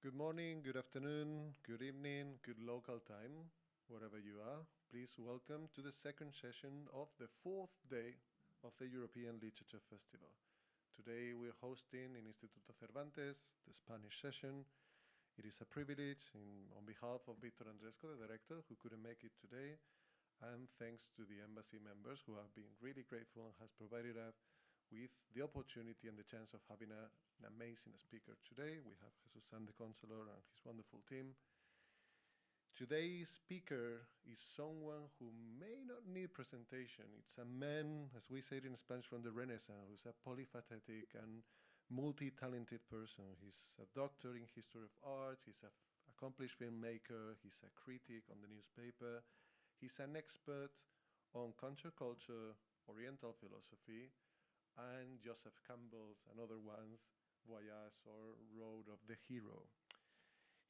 Good morning, good afternoon, good evening, good local time, wherever you are. Please welcome to the second session of the fourth day of the European Literature Festival. Today we're hosting in Instituto Cervantes the Spanish session. It is a privilege on behalf of Victor Andresco, the director, who couldn't make it today, and thanks to the embassy members who have been really grateful and has provided us with the opportunity and the chance of having an amazing speaker today. We have Jesus the Consular and his wonderful team. Today's speaker is someone who may not need presentation. It's a man, as we say it in Spanish, from the Renaissance, who's a polyphacetic and multi-talented person. He's a doctor in history of arts, he's an accomplished filmmaker, he's a critic on the newspaper, he's an expert on counterculture, Oriental philosophy, and Joseph Campbell's and other ones, Voyage or Road of the Hero.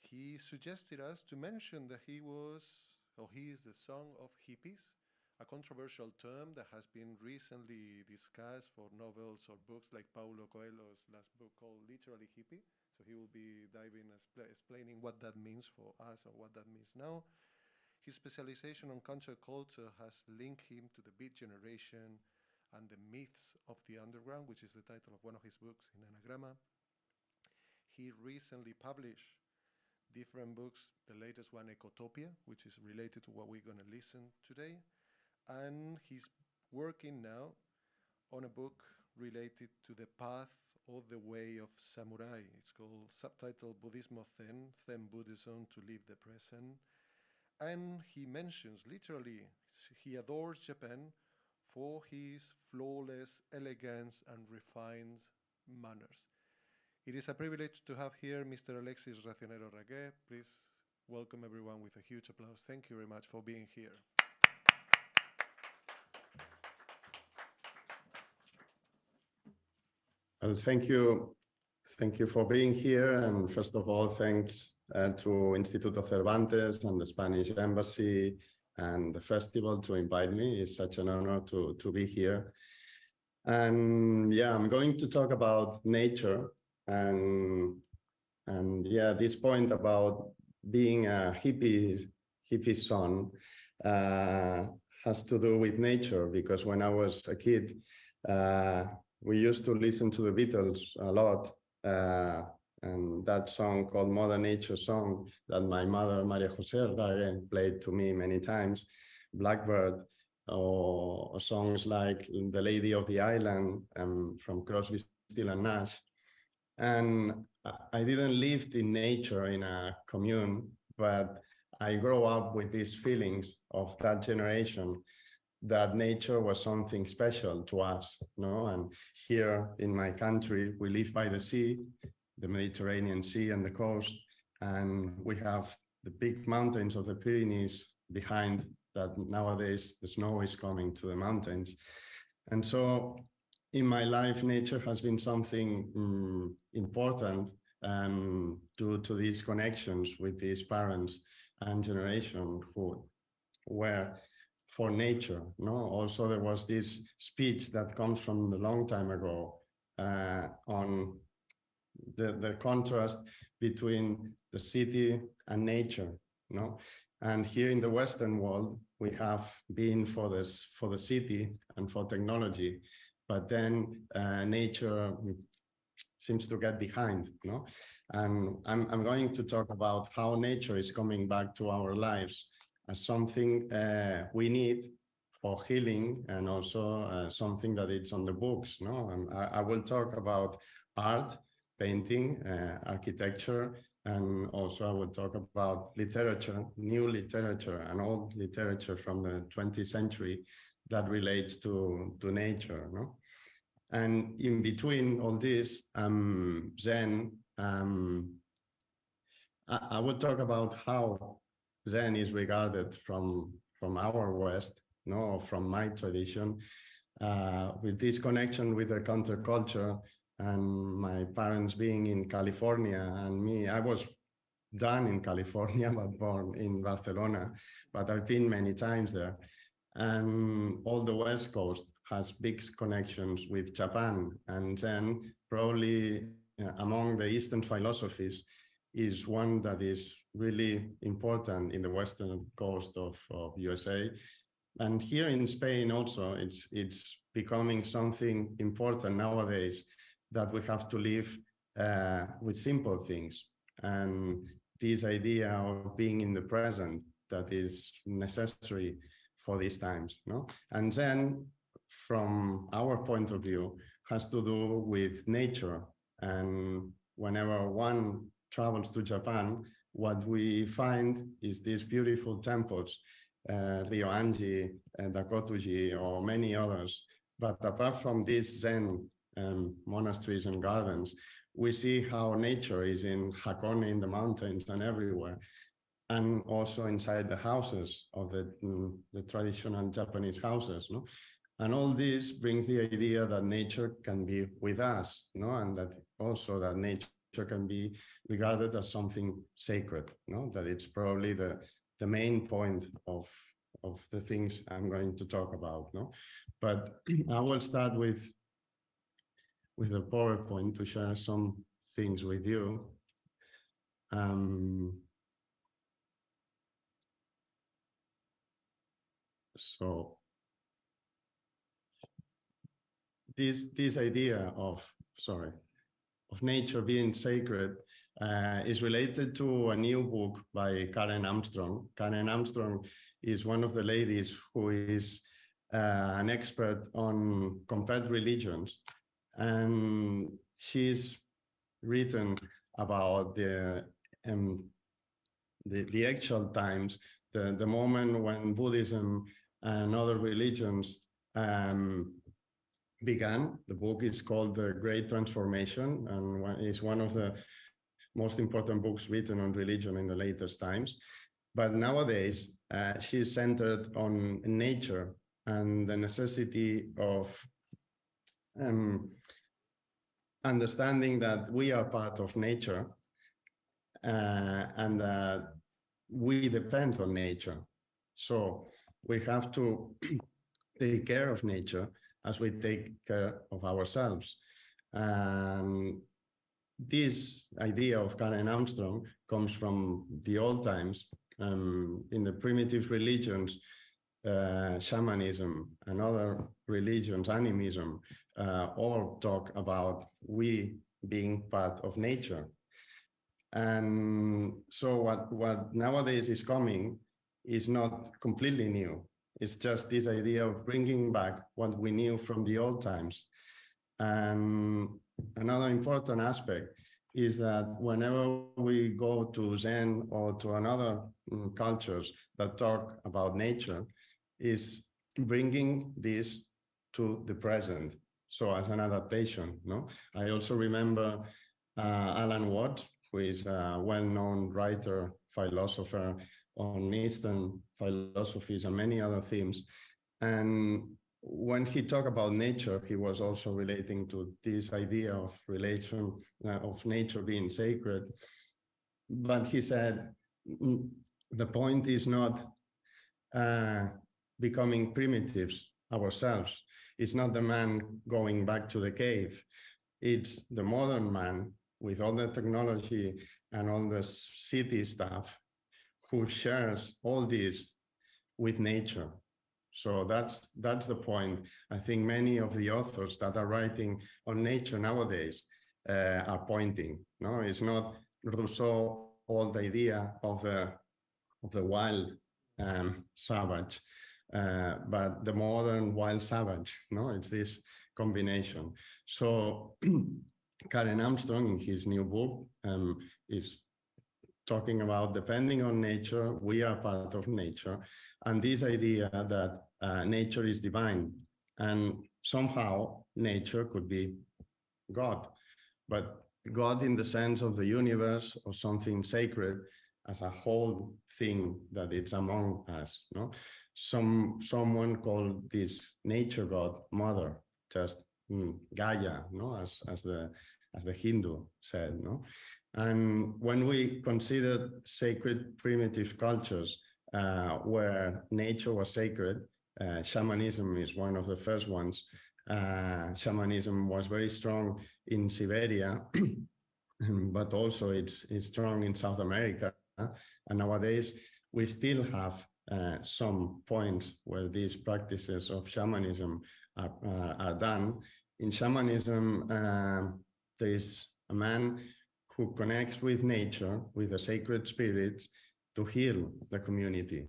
He suggested us to mention that he is the son of hippies, a controversial term that has been recently discussed for novels or books like Paulo Coelho's last book called Literally Hippie. So he will be diving, explaining what that means for us or what that means now. His specialization on counterculture has linked him to the Beat Generation and the Myths of the Underground, which is the title of one of his books in Anagrama. He recently published different books, the latest one, Ecotopia, which is related to what we're going to listen today. And he's working now on a book related to the path or the way of samurai. It's called subtitle Buddhismo Zen Buddhism to Live the Present. And he mentions literally, he adores Japan for his flawless elegance and refined manners. It is a privilege to have here Mr. Alexis Racionero Raguet. Please welcome everyone with a huge applause. Thank you very much for being here. Well, thank you. Thank you for being here. And first of all, thanks to Instituto Cervantes and the Spanish Embassy and the festival to invite me. It's such an honor to be here. And yeah, I'm going to talk about nature and yeah, this point about being a hippie son has to do with nature, because when I was a kid, we used to listen to the Beatles a lot. And that song called Mother Nature Song that my mother, Maria Jose Ardague, played to me many times, Blackbird, or songs like The Lady of the Island from Crosby, Still and Nash. And I didn't live in nature in a commune, but I grew up with these feelings of that generation that nature was something special to us, And here in my country, we live by the sea, the Mediterranean Sea and the coast, and we have the big mountains of the Pyrenees behind that. Nowadays the snow is coming to the mountains. And so in my life, nature has been something important due to these connections with these parents and generation who were for nature. Also there was this speech that comes from the long time ago on the contrast between the city and nature, And here in the Western world, we have been for the city and for technology, but then nature seems to get behind, And I'm going to talk about how nature is coming back to our lives as something we need for healing, and also something that it's on the books, And I will talk about art, painting, architecture, and also I will talk about literature, new literature and old literature from the 20th century that relates to nature, And in between all this, Zen, I would talk about how Zen is regarded from our West, from my tradition, with this connection with the counterculture, and my parents being in California, and me, I was done in California, but born in Barcelona, but I've been many times there. And all the West Coast has big connections with Japan, and Zen probably among the Eastern philosophies is one that is really important in the western coast of USA. And here in Spain also, it's becoming something important nowadays, that we have to live with simple things. And this idea of being in the present, that is necessary for these times, no? And then, from our point of view, has to do with nature. And whenever one travels to Japan, what we find is these beautiful temples, Ryoanji, Dakotuji, or many others. But apart from these Zen monasteries and gardens, we see how nature is in Hakone, in the mountains and everywhere, and also inside the houses of the traditional Japanese houses, no? And all this brings the idea that nature can be with us, no? And that also that nature can be regarded as something sacred, no? That it's probably the main point of the things I'm going to talk about, no? But I will start with the PowerPoint to share some things with you. So this idea of nature being sacred is related to a new book by Karen Armstrong. Karen Armstrong is one of the ladies who is an expert on compared religions, and she's written about the actual times, the moment when Buddhism and other religions began. The book is called The Great Transformation, and is one of the most important books written on religion in the latest times. But nowadays, she's centered on nature and the necessity of understanding that we are part of nature, and that we depend on nature. So we have to take care of nature as we take care of ourselves. And this idea of Karen Armstrong comes from the old times. In the primitive religions, shamanism and other religions, animism, all talk about we being part of nature. And so what nowadays is coming is not completely new. It's just this idea of bringing back what we knew from the old times. And another important aspect is that whenever we go to Zen or to another cultures that talk about nature, is bringing this to the present. So as an adaptation, no? I also remember Alan Watt, who is a well-known writer, philosopher on Eastern philosophies and many other themes. And when he talked about nature, he was also relating to this idea of relation, of nature being sacred. But he said, the point is not becoming primitives ourselves. It's not the man going back to the cave. It's the modern man with all the technology and all the city stuff who shares all this with nature. So that's the point. I think many of the authors that are writing on nature nowadays are pointing. No, it's not Rousseau old idea of the wild savage, but the modern wild savage. No, it's this combination. So Karen Armstrong, in his new book, is talking about depending on nature, we are part of nature, and this idea that nature is divine, and somehow nature could be God, but God in the sense of the universe or something sacred as a whole thing that it's among us. No, someone called this nature God Mother, just Gaia, no, as the Hindu said, no. And when we consider sacred primitive cultures where nature was sacred, shamanism is one of the first ones. Shamanism was very strong in Siberia but also it's strong in South America. And nowadays, we still have some points where these practices of shamanism are done. In shamanism, there is a man who connects with nature, with the sacred spirits, to heal the community.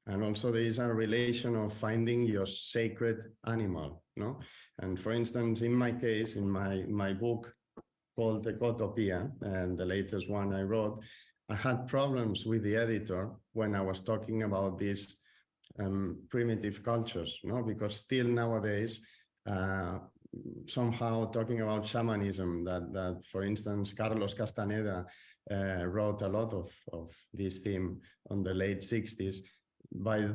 And also there is a relation of finding your sacred animal, no? And for instance, in my case, in my book called Ecotopia, and the latest one I wrote, I had problems with the editor when I was talking about these primitive cultures, no? Because still nowadays, somehow talking about shamanism, that for instance, Carlos Castaneda wrote a lot of this theme on the late 60s. By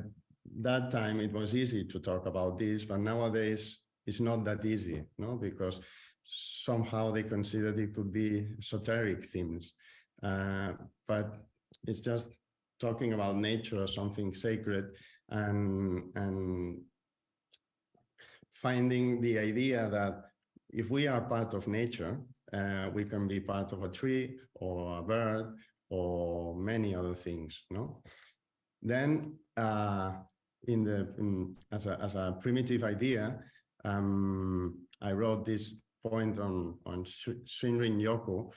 that time, it was easy to talk about this, but nowadays it's not that easy, no? Because somehow they considered it could be esoteric themes. But it's just talking about nature or something sacred, and finding the idea that if we are part of nature, we can be part of a tree or a bird or many other things, no? Then as a primitive idea, I wrote this point on Shinrin Yoku,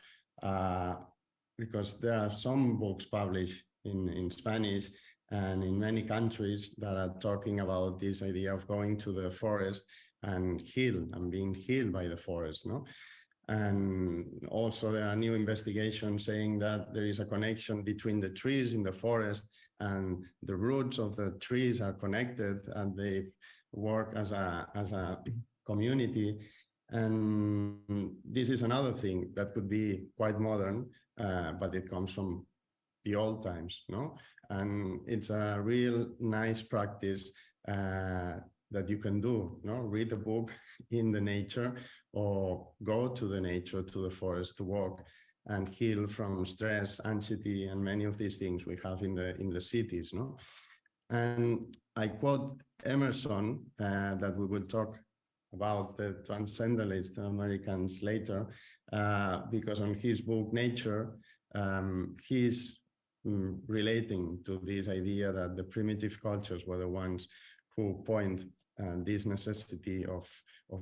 because there are some books published in Spanish and in many countries that are talking about this idea of going to the forest and heal and being healed by the forest, no? And also there are new investigations saying that there is a connection between the trees in the forest, and the roots of the trees are connected and they work as a community. And this is another thing that could be quite modern, but it comes from the old times, no? And it's a real nice practice that you can do, no? Read a book in the nature or go to the nature, to the forest to walk and heal from stress, anxiety, and many of these things we have in the cities, no? And I quote Emerson, that we will talk about the transcendentalist Americans later, because on his book Nature, he's relating to this idea that the primitive cultures were the ones who point this necessity of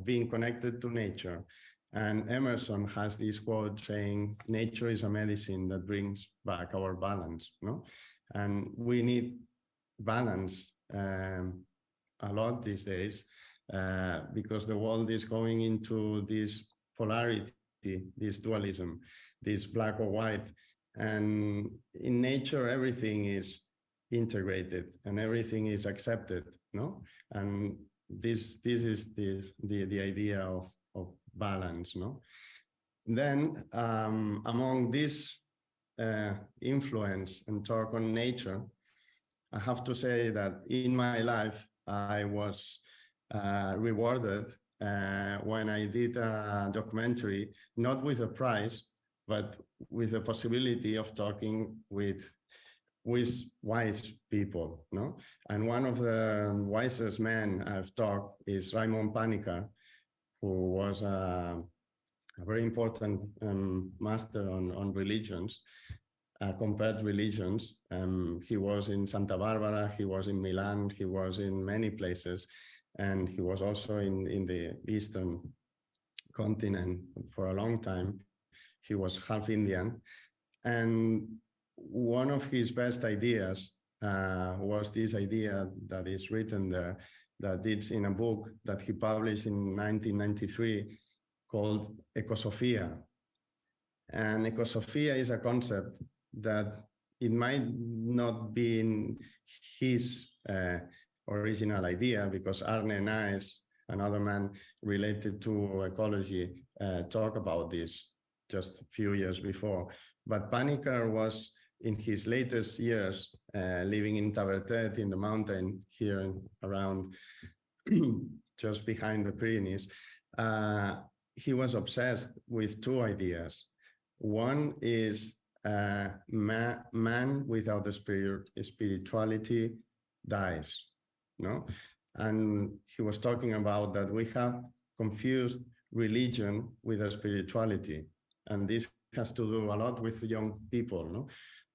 being connected to nature. And Emerson has this quote saying, nature is a medicine that brings back our balance, no? And we need balance a lot these days, because the world is going into this polarity, this dualism, this black or white. And in nature, everything is integrated and everything is accepted, no? And this is the idea of balance, no? Then among this influence and talk on nature, I have to say that in my life, I was rewarded when I did a documentary, not with a prize, but with the possibility of talking with wise people, no? And one of the wisest men I've talked is Raymond Panikkar, who was a very important master on religions, compared religions. He was in Santa Barbara, he was in Milan, he was in many places, and he was also in the Eastern continent for a long time. He was half Indian. And one of his best ideas was this idea that is written there, that it's in a book that he published in 1993 called Ecosophy. And Ecosophy is a concept that it might not be in his original idea, because Arne Naes, another man related to ecology, talked about this just a few years before. But Panikkar was in his latest years living in Tavertet in the mountain here around just behind the Pyrenees. He was obsessed with two ideas. One is man without the spirituality dies, no? And he was talking about that we have confused religion with a spirituality, and this has to do a lot with young people, no?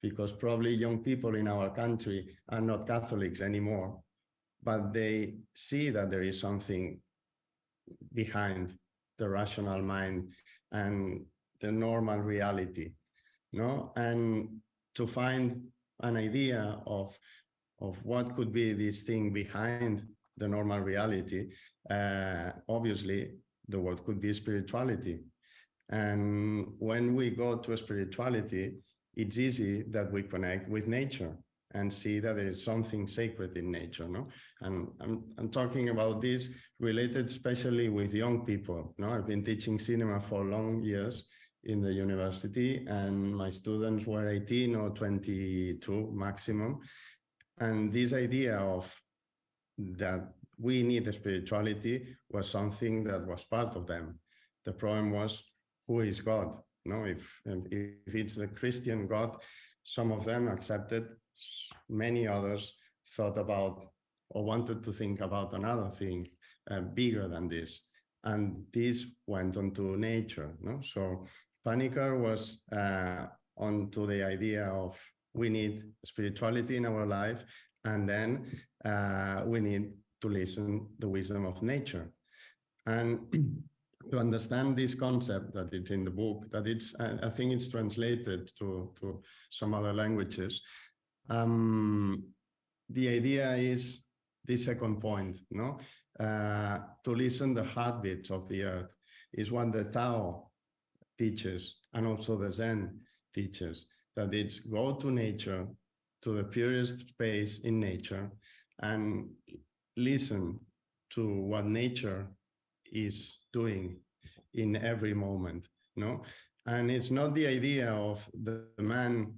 Because probably young people in our country are not Catholics anymore, but they see that there is something behind the rational mind and the normal reality, no? And to find an idea of what could be this thing behind the normal reality, obviously the word could be spirituality. And when we go to spirituality, it's easy that we connect with nature and see that there is something sacred in nature, no? And I'm talking about this related especially with young people, no? I've been teaching cinema for long years in the university, and my students were 18 or 22 maximum. And this idea of that we need a spirituality was something that was part of them. The problem was, who is God? No, if it's the Christian God, some of them accepted, many others thought about or wanted to think about another thing bigger than this. And this went on to nature, no? So Panikkar was onto the idea of we need spirituality in our life, and then we need to listen the wisdom of nature. And to understand this concept that it's in the book, that it's, I think it's translated to some other languages. The idea is the second point, no? To listen the heartbeats of the earth is what the Tao teaches, and also the Zen teaches, that it's go to nature, to the purest space in nature, and listen to what nature is doing in every moment, no? And it's not the idea of the man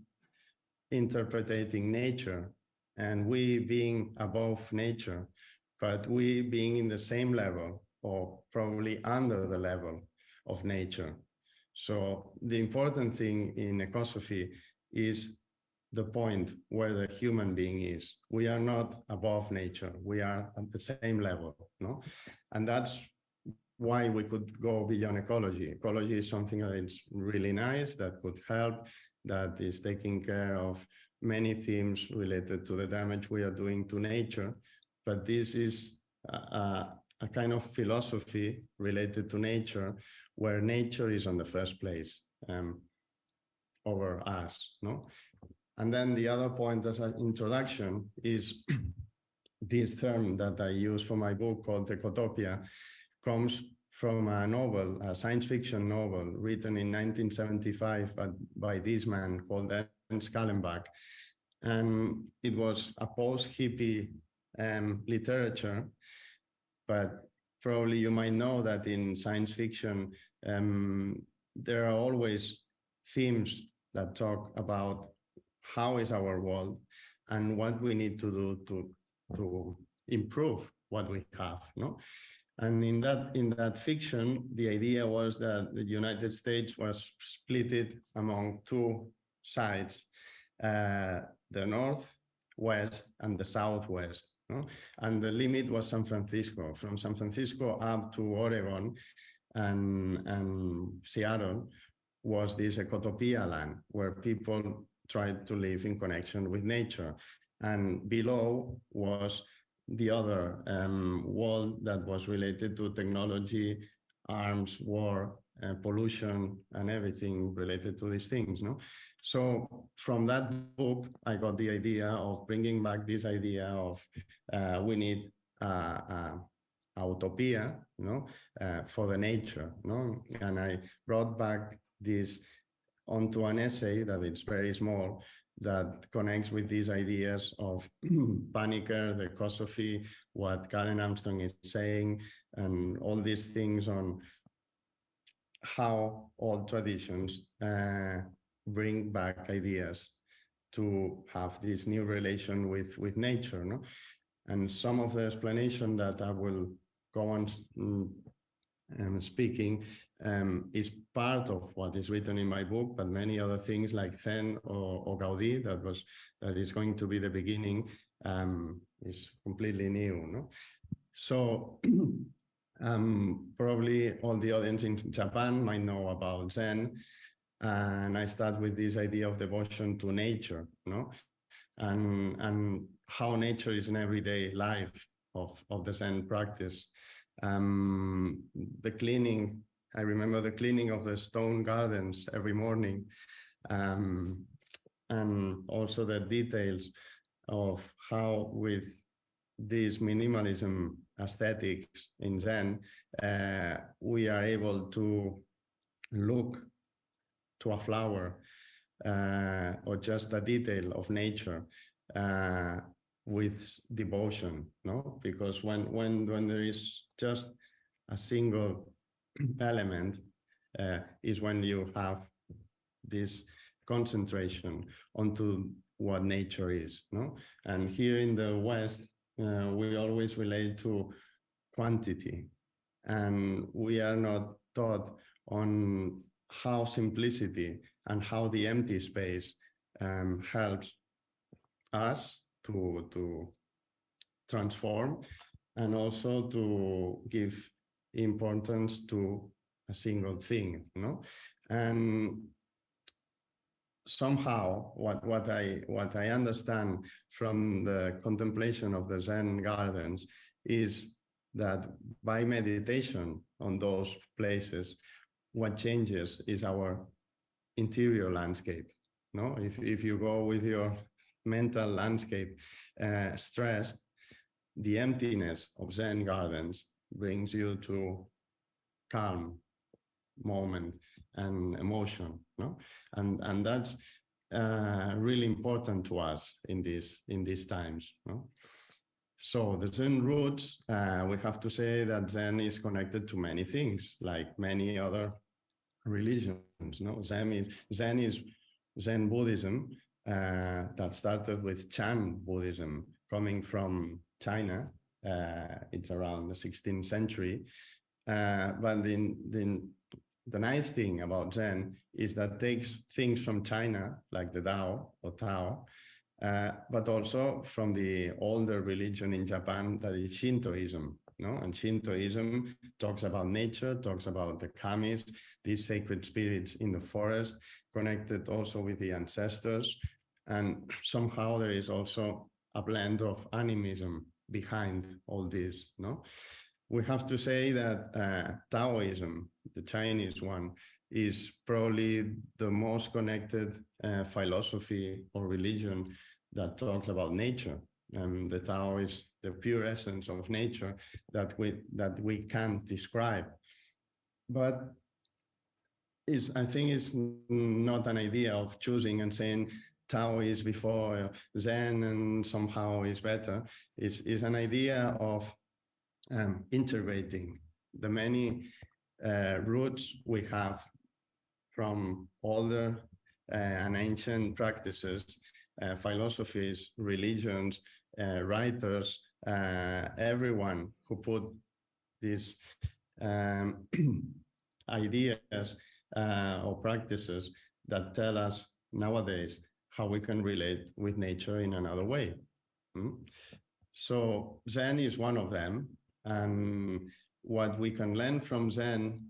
interpreting nature and we being above nature, but we being in the same level or probably under the level of nature. So the important thing in ecosophy is the point where the human being is. We are not above nature. We are at the same level, no? And that's why we could go beyond ecology. Ecology is something that is really nice, that could help, that is taking care of many themes related to the damage we are doing to nature. But this is a kind of philosophy related to nature, where nature is on the first place over us, no? And then the other point as an introduction is this term that I use for my book called Ecotopia, comes from a novel, a science fiction novel written in 1975 by this man called Ernst Kallenbach. And it was a post-hippie literature, but probably you might know that in science fiction, there are always themes that talk about how is our world and what we need to do to improve what we have, no? And in that fiction, the idea was that the United States was split among two sides, the North, West, and the Southwest, no? And the limit was San Francisco. From San Francisco up to Oregon and Seattle was this ecotopia land where people tried to live in connection with nature. And below was the other world that was related to technology, arms, war, pollution, and everything related to these things, no? So from that book, I got the idea of bringing back this idea of we need a utopia, no, for the nature, no? And I brought back this onto an essay that it's very small, that connects with these ideas of Panikkar, the ecosophy, what Karen Armstrong is saying, and all these things on how old traditions bring back ideas to have this new relation with nature, no? And some of the explanation that I will go on speaking is part of what is written in my book, but many other things like Zen or Gaudi, that is going to be the beginning, is completely new, no? So probably all the audience in Japan might know about Zen, And I start with this idea of devotion to nature, no? And how nature is an everyday life of the Zen practice. The cleaning, I remember the cleaning of the stone gardens every morning, and also the details of how with this minimalism aesthetics in Zen, we are able to look to a flower or just a detail of nature with devotion, no? Because when there is just a single element is when you have this concentration onto what nature is, no? And here in the West, we always relate to quantity, and we are not taught on how simplicity and how the empty space helps us to transform and also to give importance to a single thing, no? And somehow what I understand from the contemplation of the Zen gardens is that by meditation on those places, what changes is our interior landscape. No, if you go with your mental landscape stressed, the emptiness of Zen gardens brings you to calm moment and emotion, no? And that's really important to us in these times, no? So the Zen roots, we have to say that Zen is connected to many things, like many other religions, no? Zen is Zen Buddhism that started with Chan Buddhism coming from China. It's around the 16th century. But the nice thing about Zen is that takes things from China, like the Tao or Tao, but also from the older religion in Japan, that is Shintoism. No? And Shintoism talks about nature, talks about the kamis, these sacred spirits in the forest, connected also with the ancestors. And somehow there is also a blend of animism behind all this. No? We have to say that Taoism, the Chinese one, is probably the most connected philosophy or religion that talks about nature. The Tao is the pure essence of nature that we can't describe. But I think it's not an idea of choosing and saying Tao is before Zen and somehow is better. It's an idea of integrating the many roots we have from older and ancient practices, philosophies, religions, writers, everyone who put these ideas or practices that tell us nowadays how we can relate with nature in another way. So Zen is one of them. And what we can learn from Zen,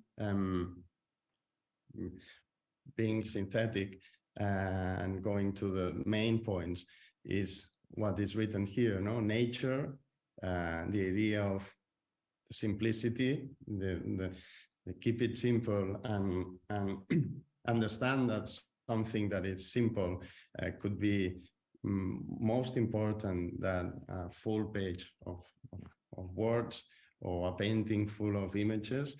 being synthetic and going to the main points, is what is written here, no? Nature, the idea of simplicity, the keep it simple and understand that something that is simple could be most important than a full page of words or a painting full of images,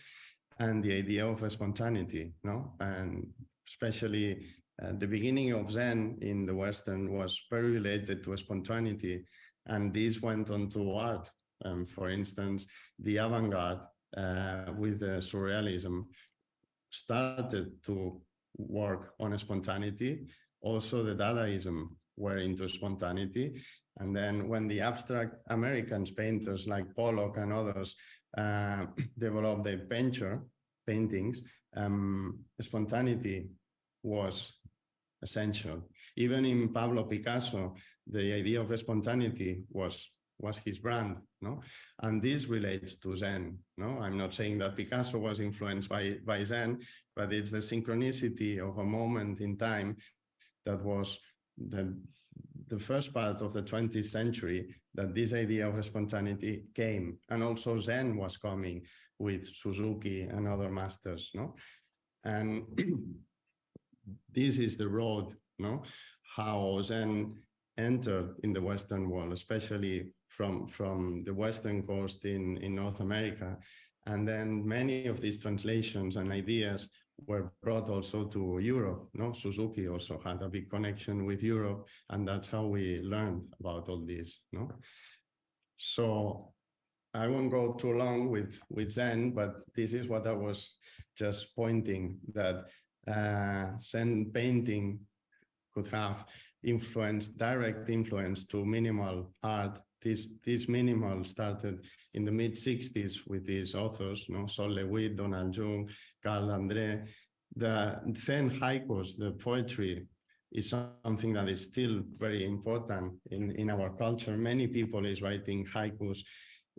and the idea of spontaneity, no? And especially the beginning of Zen in the Western was very related to spontaneity, and this went on to art. For instance, the avant-garde with the surrealism started to work on spontaneity. Also, the Dadaism were into spontaneity. And then when the abstract Americans painters like Pollock and others developed their paintings, spontaneity was essential. Even in Pablo Picasso, the idea of spontaneity was was his brand, no? And this relates to Zen, no? I'm not saying that Picasso was influenced by Zen, but it's the synchronicity of a moment in time that was the first part of the 20th century that this idea of spontaneity came. And also Zen was coming with Suzuki and other masters, no? And this is the road, no? How Zen entered in the Western world, especially from the Western coast in North America. And then many of these translations and ideas were brought also to Europe, no? Suzuki also had a big connection with Europe, and that's how we learned about all this, no? So I won't go too long with Zen, but this is what I was just pointing, that Zen painting could have direct influence to minimal art. This minimal started in the mid-60s with these authors, no? Sol LeWitt, Donald Jung, Carl André. The Zen haikus, the poetry, is something that is still very important in our culture. Many people is writing haikus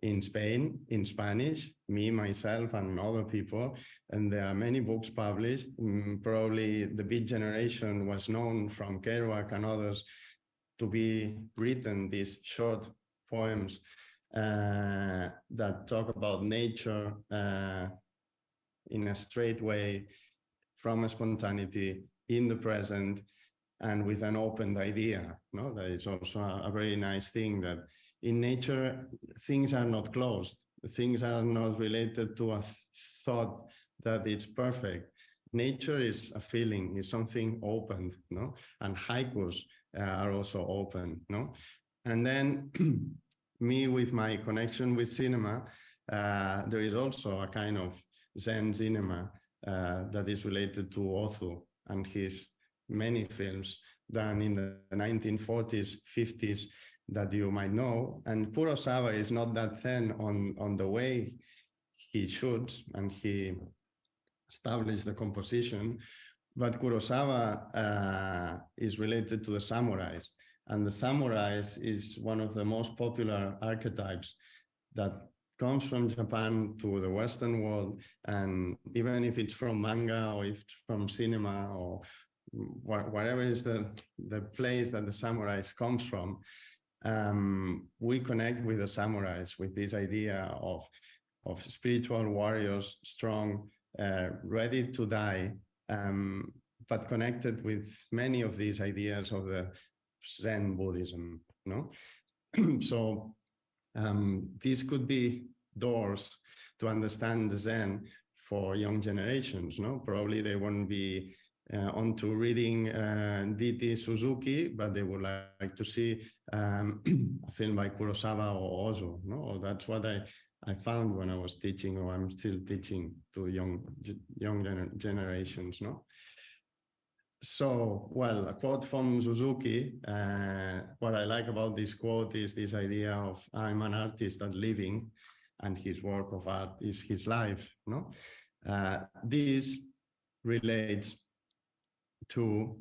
in Spain, in Spanish, me, myself, and other people. And there are many books published. Probably the Beat generation was known from Kerouac and others to be written these short poems that talk about nature in a straight way, from a spontaneity in the present, and with an open idea. No, that is also a very nice thing, that in nature, things are not closed. Things are not related to a thought that it's perfect. Nature is a feeling, is something opened, no? And haikus are also open, no? And then me, with my connection with cinema, there is also a kind of Zen cinema that is related to Othu and his many films done in the 1940s, 50s, that you might know. And Kurosawa is not that Zen on the way he shoots, and he established the composition, but Kurosawa is related to the samurais, and the samurais is one of the most popular archetypes that comes from Japan to the Western world. And even if it's from manga or if it's from cinema or whatever is the place that the samurais comes from, we connect with the samurais, with this idea of spiritual warriors, strong, ready to die, but connected with many of these ideas of the Zen Buddhism, no? So these could be doors to understand Zen for young generations, no? Probably they won't be onto reading D.T. Suzuki, but they would like to see a film by Kurosawa or Ozu, no? That's what I found when I was teaching, or I'm still teaching to young generations, no? So, well, a quote from Suzuki, what I like about this quote is this idea of I'm an artist at living, and his work of art is his life, no? This relates to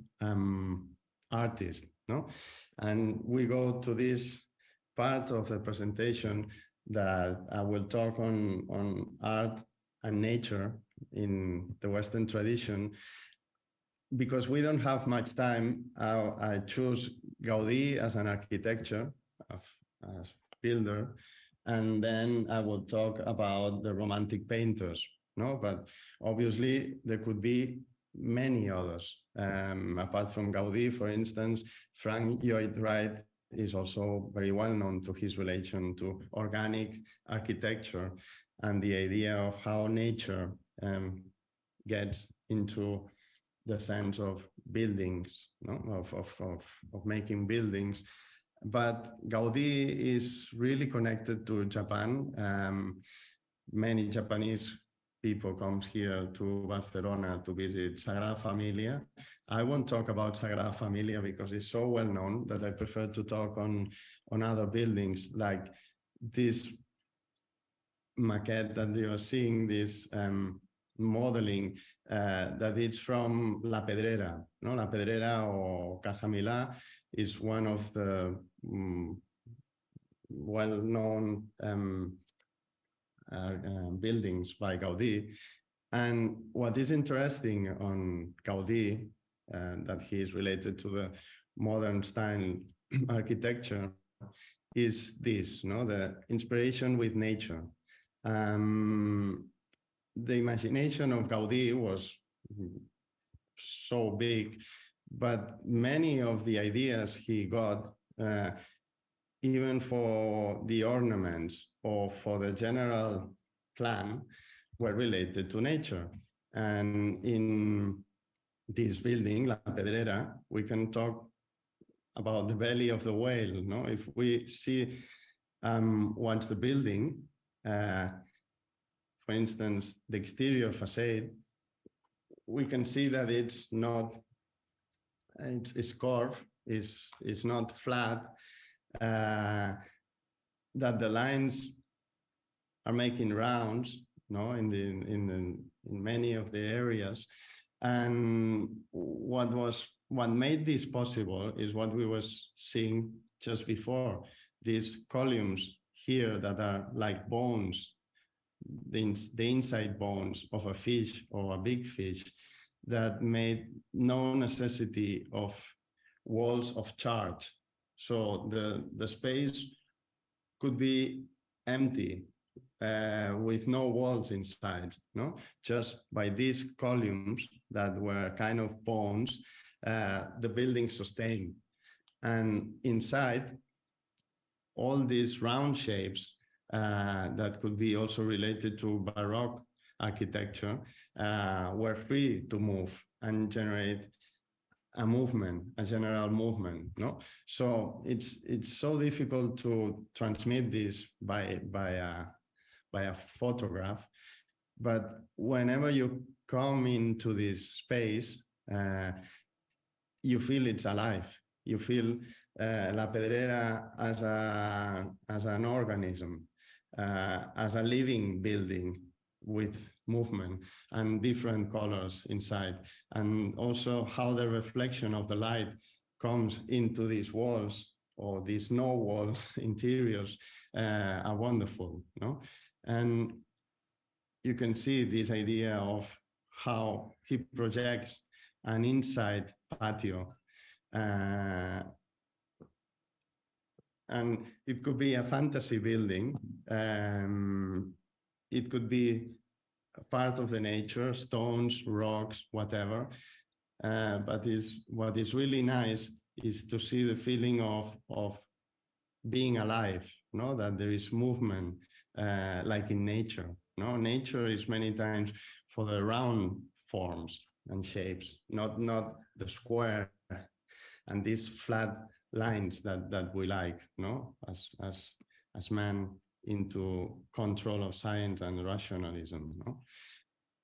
artists, no? And we go to this part of the presentation that I will talk on art and nature in the Western tradition. Because we don't have much time, I choose Gaudi as an architecture, as builder, and then I will talk about the Romantic painters, no? But obviously there could be many others. Apart from Gaudi, for instance, Frank Lloyd Wright is also very well known to his relation to organic architecture and the idea of how nature gets into the sense of buildings, no? of making buildings. But Gaudi is really connected to Japan. Many Japanese people come here to Barcelona to visit Sagrada Familia. I won't talk about Sagrada Familia because it's so well known that I prefer to talk on other buildings, like this maquette that you are seeing, this modeling that it's from La Pedrera, no? La Pedrera or Casa Milá is one of the well-known buildings by Gaudi. And what is interesting on Gaudi, that he is related to the modern style architecture, is this, the inspiration with nature. The imagination of Gaudi was so big, but many of the ideas he got, even for the ornaments or for the general plan, were related to nature. And in this building, La Pedrera, we can talk about the belly of the whale. If we see what's the building, for instance, the exterior facade, we can see that it's not, it's curved, it's not flat, that the lines are making rounds, in many of the areas. And what made this possible is what we was seeing just before, these columns here that are like bones, the inside bones of a fish or a big fish, that made no necessity of walls of charge. So the space could be empty, with no walls inside, just by these columns that were kind of bones, the building sustained. And inside, all these round shapes that could be also related to Baroque architecture were free to move and generate a movement, a general movement. So it's so difficult to transmit this by a photograph, but whenever you come into this space, you feel it's alive. You feel La Pedrera as an organism, as a living building with movement and different colors inside, and also how the reflection of the light comes into these walls, or these no walls interiors, are wonderful. And you can see this idea of how he projects an inside patio. And it could be a fantasy building. It could be a part of the nature, stones, rocks, whatever. But what is really nice is to see the feeling of being alive, that there is movement, like in nature. Nature is many times for the round forms and shapes, not the square and these flat lines that we like, as man into control of science and rationalism.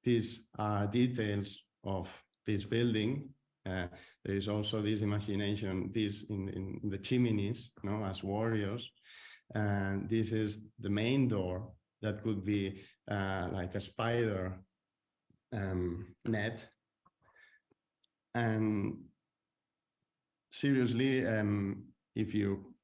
These are details of this building. There is also this imagination, this in the chimneys, as warriors. And this is the main door that could be like a spider net. And seriously, if you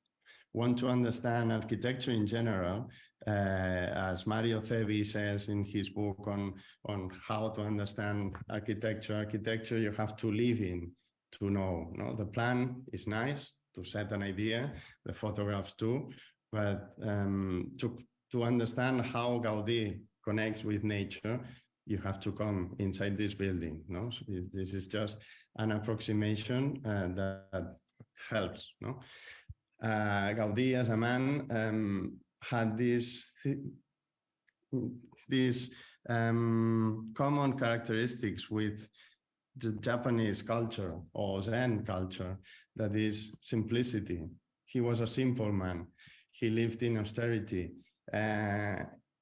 want to understand architecture in general, as Mario Cevi says in his book on how to understand architecture you have to live in to know. The plan is nice to set an idea, the photographs too, but to understand how Gaudi connects with nature, you have to come inside this building. So this is just an approximation that helps. Gaudi, as a man, had these common characteristics with the Japanese culture or Zen culture, that is simplicity. He was a simple man. He lived in austerity.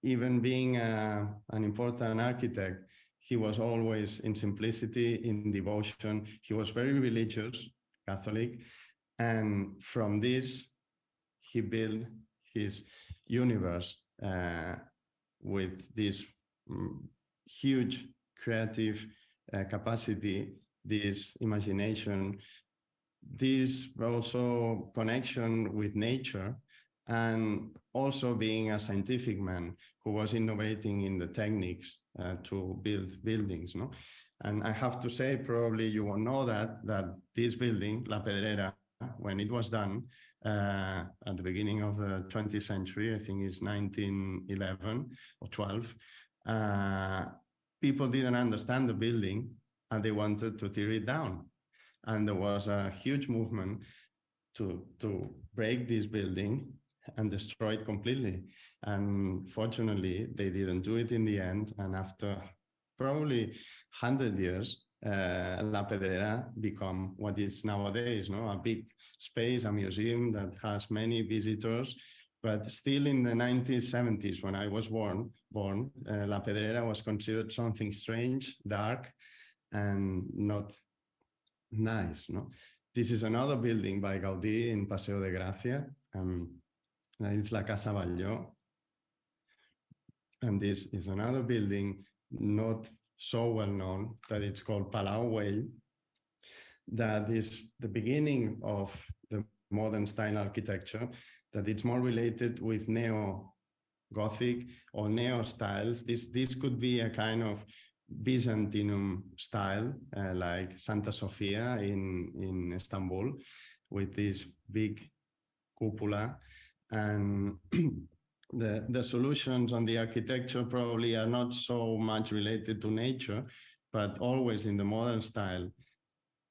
Even being an important architect, he was always in simplicity, in devotion. He was very religious, Catholic. And from this, he built his universe with this huge creative capacity, this imagination, this also connection with nature, and also being a scientific man who was innovating in the techniques to build buildings. No? And I have to say, probably you will know that this building, La Pedrera, when it was done at the beginning of the 20th century, I think it's 1911 or 12, people didn't understand the building and they wanted to tear it down. And there was a huge movement to break this building and destroy it completely. And fortunately, they didn't do it in the end. And after probably 100 years, La Pedrera become what is nowadays, no? A big space, a museum that has many visitors. But still in the 1970s, when I was born, La Pedrera was considered something strange, dark, and not nice. No? This is another building by Gaudi in Paseo de Gracia. It's La Casa Batlló. And this is another building not so well known, that it's called Palau Güell, that is the beginning of the modern style architecture, that it's more related with neo-Gothic or neo-styles. This could be a kind of Byzantinum style, like Santa Sofia in Istanbul, with this big cupola. And the solutions on the architecture probably are not so much related to nature, but always in the modern style.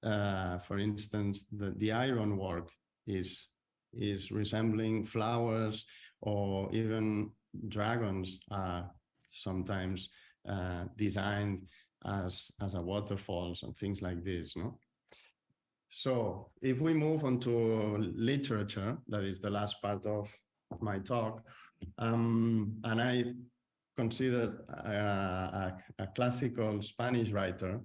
For instance, the ironwork is resembling flowers, or even dragons are sometimes designed as a waterfalls and things like this, no? So if we move on to literature, that is the last part of my talk, and I consider a classical Spanish writer,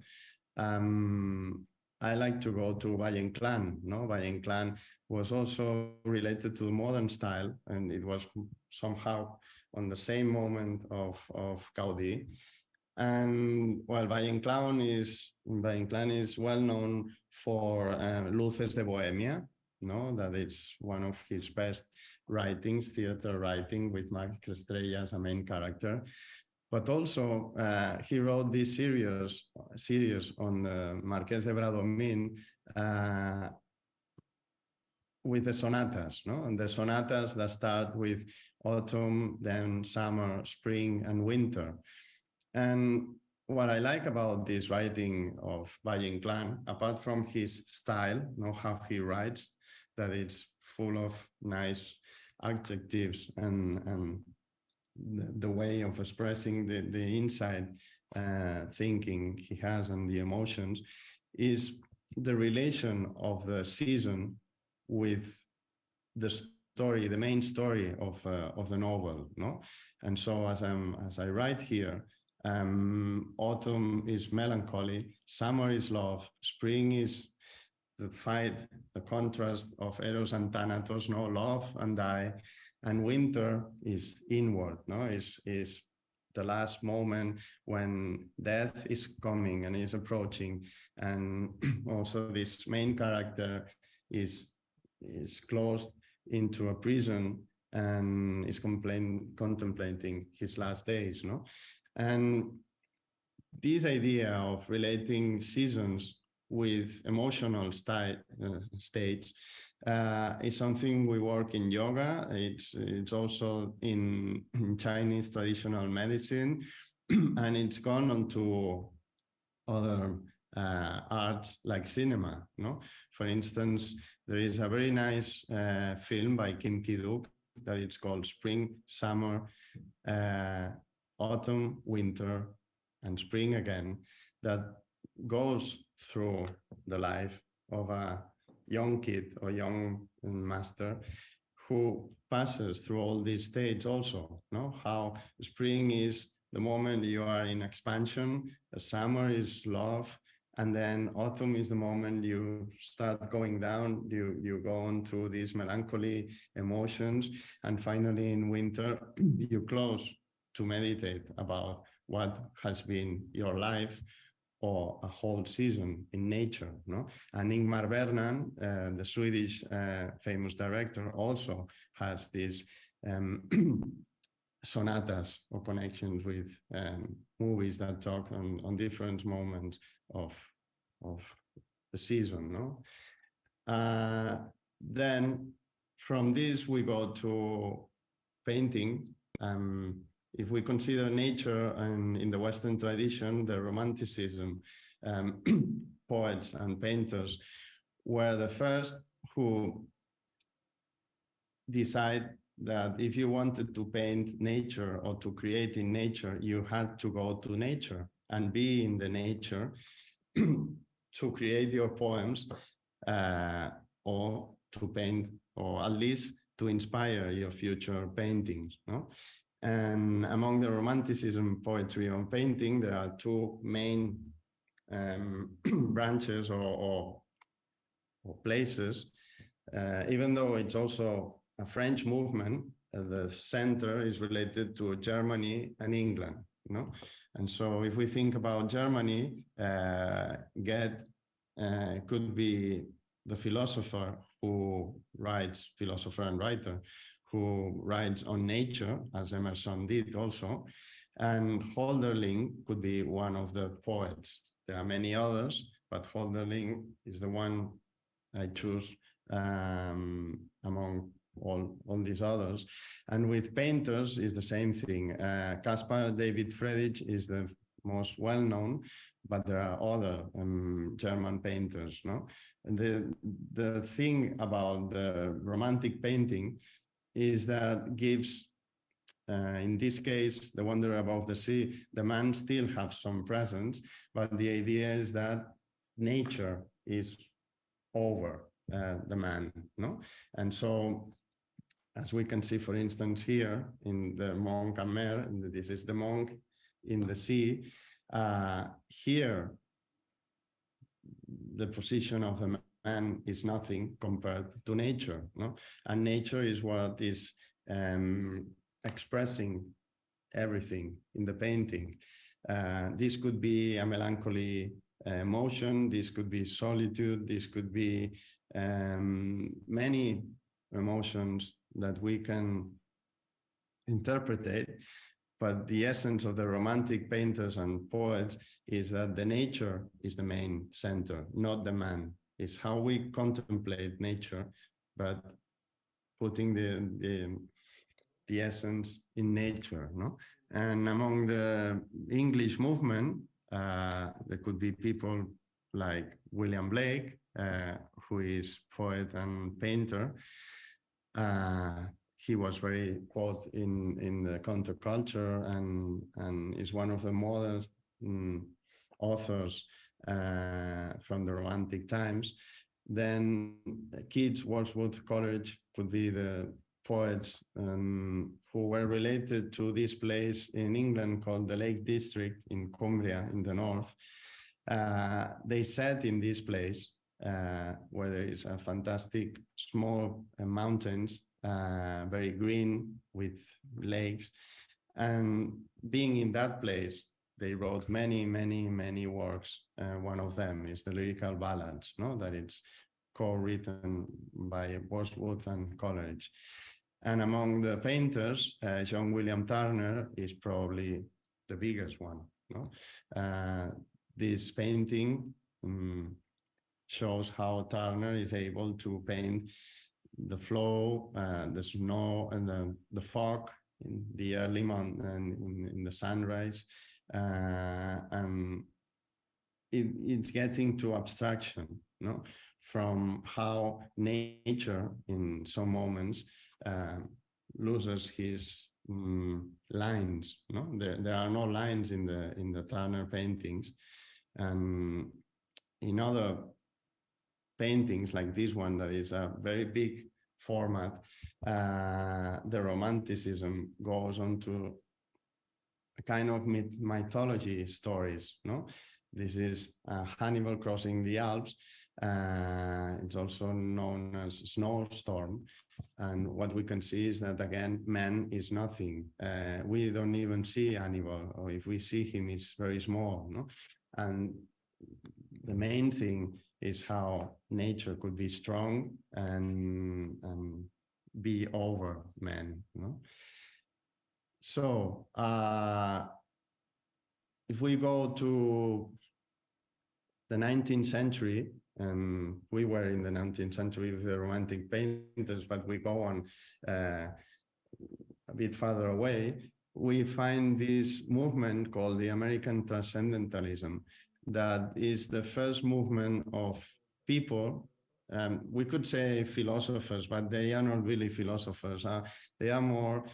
I like to go to Valle Inclán. No? Valle Inclán was also related to the modern style, and it was somehow on the same moment of Gaudí. And well, Valle Inclán is well known for Luces de Bohemia, no? That it's one of his best writings, theater writing, with Marc Estrella as a main character. But also, he wrote this series on the Marqués de Bradomín with the sonatas, no? And the sonatas that start with autumn, then summer, spring, and winter. And what I like about this writing of Valle Inclán, apart from his style, how he writes, that it's full of nice adjectives and the way of expressing the inside thinking he has and the emotions, is the relation of the season with the story, the main story of the novel, no? And so as I write here, autumn is melancholy, summer is love, spring is the fight, the contrast of Eros and Thanatos, no, love and die, and winter is inward, no, is the last moment when death is coming and is approaching. And also this main character is closed into a prison and is contemplating his last days, no? And this idea of relating seasons with emotional states is something we work in yoga. It's also in Chinese traditional medicine, and it's gone on to other arts like cinema, no? For instance, there is a very nice film by Kim Ki-duk that it's called Spring, Summer, Autumn, Winter, and Spring again, that goes through the life of a young kid or young master who passes through all these stages also, no? How spring is the moment you are in expansion, the summer is love, and then autumn is the moment you start going down, you go on through these melancholy emotions, and finally in winter, you close to meditate about what has been your life, or a whole season in nature, no? And Ingmar Bergman, the Swedish famous director, also has these sonatas or connections with movies that talk on different moments of the season, no? Then from this we go to painting. If we consider nature and in the Western tradition, the Romanticism, poets and painters were the first who decide that if you wanted to paint nature or to create in nature, you had to go to nature and be in the nature to create your poems or to paint, or at least to inspire your future paintings, no? And among the Romanticism poetry on painting, there are two main branches or places. Even though it's also a French movement, the center is related to Germany and England, you know? And so if we think about Germany, Goethe could be the philosopher who writes, philosopher and writer, who writes on nature, as Emerson did also, and Hölderlin could be one of the poets. There are many others, but Hölderlin is the one I choose among all these others. And with painters is the same thing. Caspar David Friedrich is the most well-known, but there are other German painters, no? And the thing about the Romantic painting is that gives, in this case, The Wanderer Above the Sea, the man still has some presence, but the idea is that nature is over the man, no? And so, as we can see, for instance, here in the Monk and Mer, this is the monk in the sea. Here, the position of the man is nothing compared to nature, no? And nature is what is expressing everything in the painting. This could be a melancholy emotion, this could be solitude, this could be many emotions that we can interpret, but the essence of the Romantic painters and poets is that the nature is the main center, not the man. It's how we contemplate nature, but putting the essence in nature, no? And among the English movement, there could be people like William Blake, who is poet and painter. He was very quote in the counterculture and is one of the modest authors from the Romantic times. Then Keats, Wordsworth, Coleridge could be the poets who were related to this place in England called the Lake District in Cumbria in the north. They sat in this place where there is a fantastic small mountains, very green with lakes. And being in that place, they wrote many, many, many works. One of them is the lyrical ballads, no? That it's co-written by Wordsworth and Coleridge. And among the painters, John William Turner is probably the biggest one, no? This painting shows how Turner is able to paint the flow, the snow, and the fog in the early morning and in the sunrise. And it's getting to abstraction, no? From how nature in some moments loses his lines, no? There are no lines in the Turner paintings. And in other paintings like this one, that is a very big format, the Romanticism goes on to a kind of mythology stories, no? This is Hannibal crossing the Alps. It's also known as Snowstorm. And what we can see is that, again, man is nothing. We don't even see Hannibal, or if we see him, he's very small, no? And the main thing is how nature could be strong and be over man. So if we go to the 19th century, we were in the 19th century with the Romantic painters, but we go on a bit farther away, we find this movement called the American Transcendentalism, that is the first movement of people. We could say philosophers, but they are not really philosophers. They are more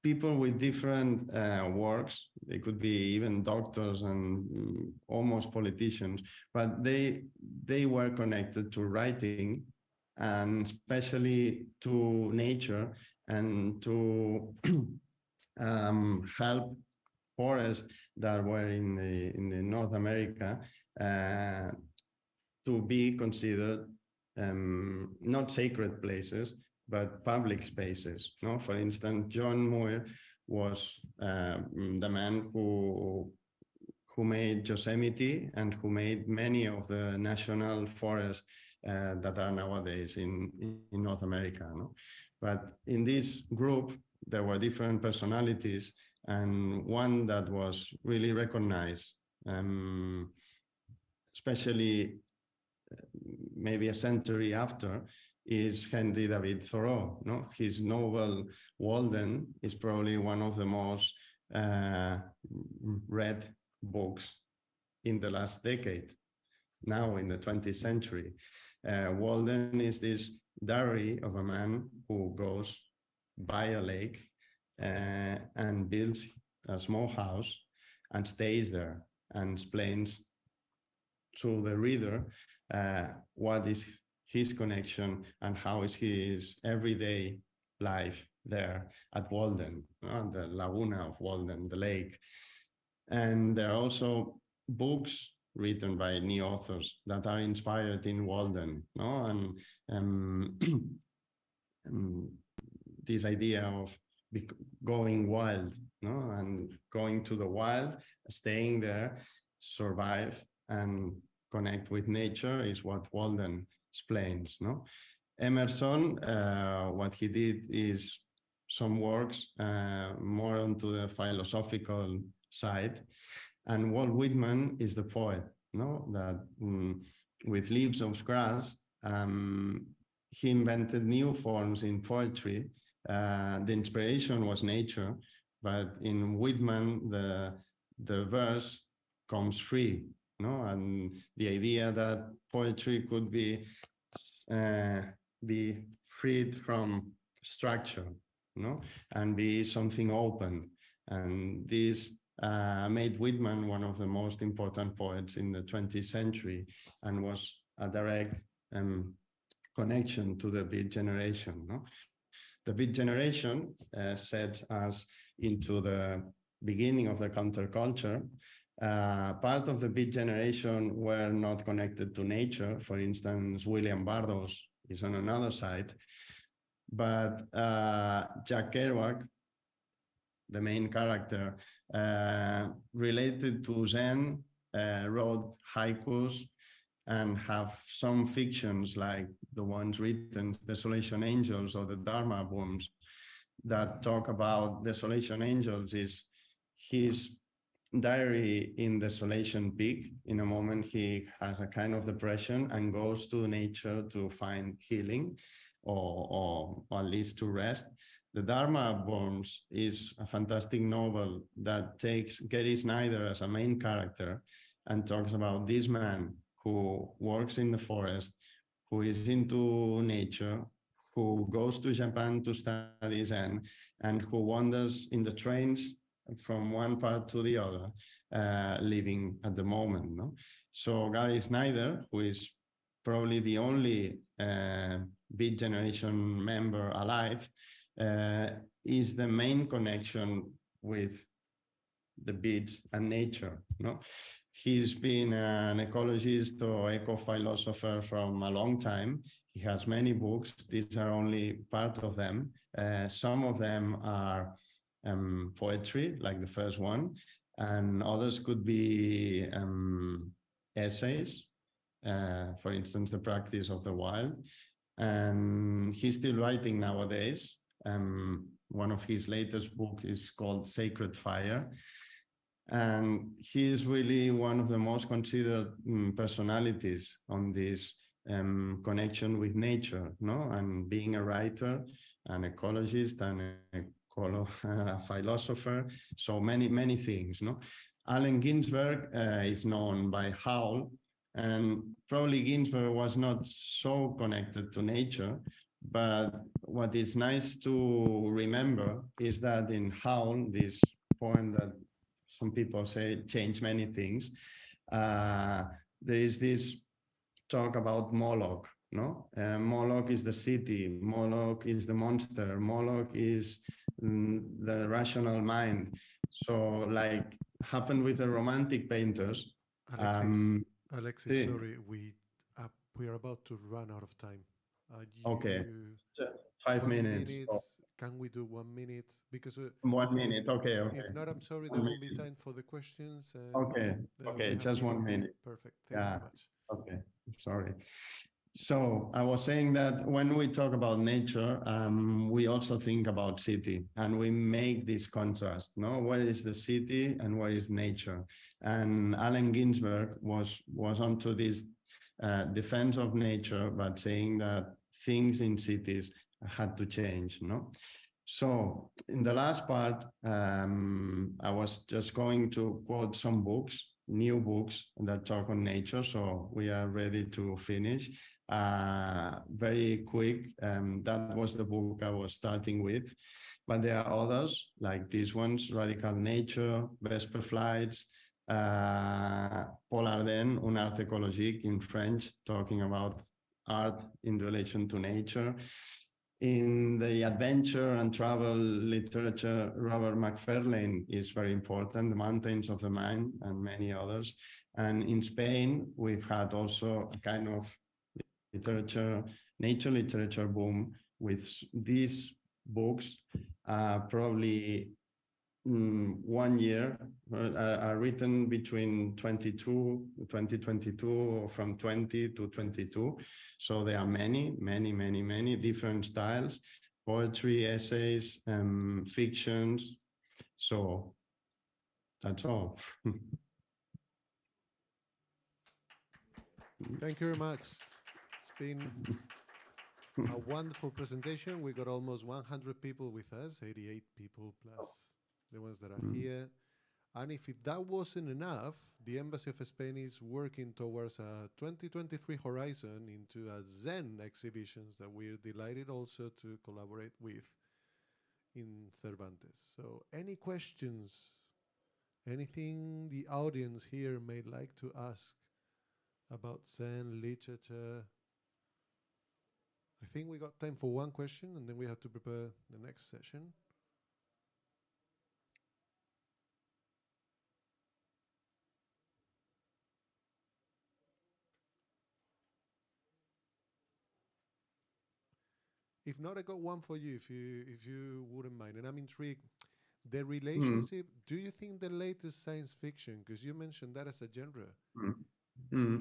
people with different works. They could be even doctors and almost politicians, but they were connected to writing and especially to nature and to help forests that were in the North America to be considered not sacred places, but public spaces. No, for instance, John Muir was the man who made Yosemite and who made many of the national forests that are nowadays in North America. No? But in this group, there were different personalities, and one that was really recognized, especially maybe a century after, is Henry David Thoreau. No? His novel Walden is probably one of the most read books in the last decade, now in the 20th century. Walden is this diary of a man who goes by a lake and builds a small house and stays there and explains to the reader what is his connection and how is his everyday life there at Walden, the Laguna of Walden, the lake. And there are also books written by new authors that are inspired in Walden, no? And this idea of going wild, no? And going to the wild, staying there, survive and connect with nature is what Walden explains, no? Emerson, what he did is some works more onto the philosophical side, and Walt Whitman is the poet, no? That with Leaves of Grass, he invented new forms in poetry. The inspiration was nature, but in Whitman, the verse comes free, no? And the idea that poetry could be freed from structure, no? And be something open. And this made Whitman one of the most important poets in the 20th century and was a direct connection to the Beat generation, no? The Beat generation sets us into the beginning of the counterculture. Part of the Beat generation were not connected to nature. For instance, William Burroughs is on another side. But Jack Kerouac, the main character, related to Zen, wrote haikus and have some fictions like the ones written, Desolation Angels or the Dharma Booms, that talk about Desolation Angels is his diary in Desolation Peak. In a moment, he has a kind of depression and goes to nature to find healing or at least to rest. The Dharma Booms is a fantastic novel that takes Gary Snyder as a main character and talks about this man who works in the forest, who is into nature, who goes to Japan to study Zen, and who wanders in the trains from one part to the other, living at the moment. No? So Gary Snyder, who is probably the only Beat generation member alive, is the main connection with the beats and nature. No? He's been an ecologist or eco-philosopher from a long time. He has many books. These are only part of them. Some of them are poetry, like the first one. and others could be essays, for instance, The Practice of the Wild. And he's still writing nowadays. One of his latest books is called Sacred Fire. And he is really one of the most considered personalities on this connection with nature, no? And being a writer, an ecologist, and a philosopher, so many things, no? Allen Ginsberg is known by Howl, and probably Ginsberg was not so connected to nature, but what is nice to remember is that in Howl, this poem that some people say changed many things, there is this talk about Moloch, no? Moloch is the city, Moloch is the monster, Moloch is the rational mind. So like happened with the romantic painters. Alexis, sorry, we are about to run out of time. Okay, 5 minutes. Can we do 1 minute? Because 1 minute, okay. If not, I'm sorry, there won't be time for the questions. Okay, just 1 minute. Perfect, thank you very much. Okay, sorry. So I was saying that when we talk about nature, we also think about city, and we make this contrast, no? Where is the city and where is nature? And Allen Ginsberg was onto this defense of nature, but saying that things in cities had to change, no? So in the last part, I was just going to quote some books, new books that talk on nature. So we are ready to finish. Very quick. That was the book I was starting with, but there are others like these ones: Radical Nature, Vesper Flights, Paul Arden, Un art écologique in French, talking about art in relation to nature. In the adventure and travel literature, Robert Macfarlane is very important, The Mountains of the Mind, and many others. And in Spain, we've had also a kind of literature, nature literature boom with these books, probably 1 year, are written between 2022, or from 20 to 22. So there are many different styles, poetry, essays, fictions. So that's all. Thank you very much. It's been a wonderful presentation. We got almost 100 people with us, 88 people plus the ones that are here. And if that wasn't enough, the Embassy of Spain is working towards a 2023 horizon into a Zen exhibitions that we're delighted also to collaborate with in Cervantes. So any questions, anything the audience here may like to ask about Zen literature? I think we got time for one question, and then we have to prepare the next session. If not, I got one for you, if you wouldn't mind. And I'm intrigued. The relationship, do you think the latest science fiction, because you mentioned that as a genre,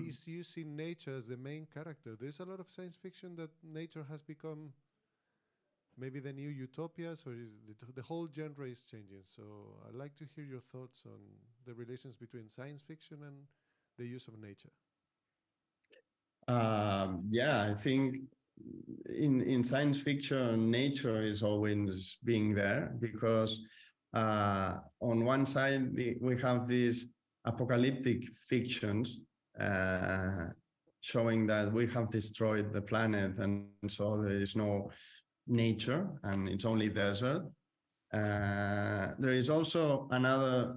is using nature as the main character? There's a lot of science fiction that nature has become maybe the new utopias, or is the whole genre is changing. So I'd like to hear your thoughts on the relations between science fiction and the use of nature. Yeah, I think in science fiction, nature is always being there, because on one side we have these apocalyptic fictions showing that we have destroyed the planet, and so there is no nature and it's only desert. There is also another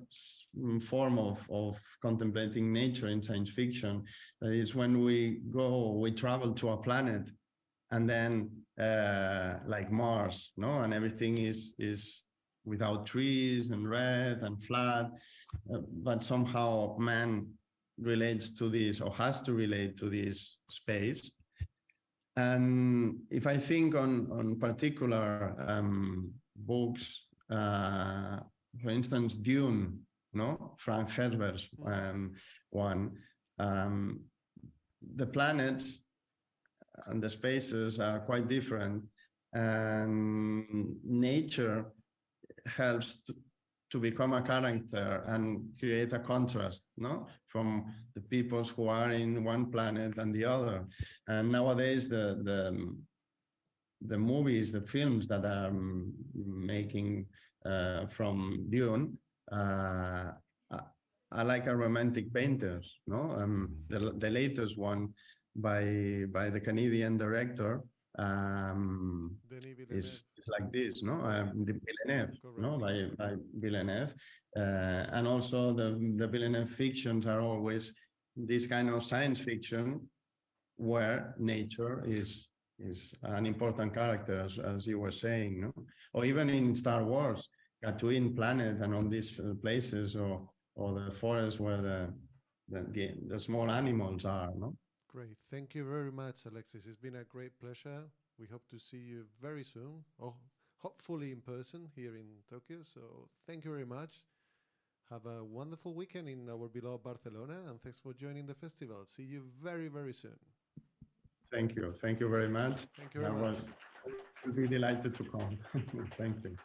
form of contemplating nature in science fiction. That is when we travel to a planet, and then like Mars, no, and everything is without trees and red and flat, but somehow man relates to this, or has to relate to this space. And if I think on particular books, for instance, Dune no? Frank Herbert's one. The planets and the spaces are quite different, and nature helps to become a character and create a contrast, no, from the peoples who are in one planet and the other. And nowadays, the movies, the films that are making from Dune are like a romantic painters, no? The latest one by the Canadian director is like this, no? The Villeneuve, no? By Villeneuve, and also the Villeneuve fictions are always this kind of science fiction where nature is an important character, as you were saying, no? Or even in Star Wars, Tatooine planet and on these places, or the forest where the small animals are, no? Great. Thank you very much, Alexis. It's been a great pleasure. We hope to see you very soon, or hopefully in person here in Tokyo. So thank you very much. Have a wonderful weekend in our beloved Barcelona, and thanks for joining the festival. See you very, very soon. Thank you. Thank you very much. Thank you very much. I'll be delighted to come. Thank you.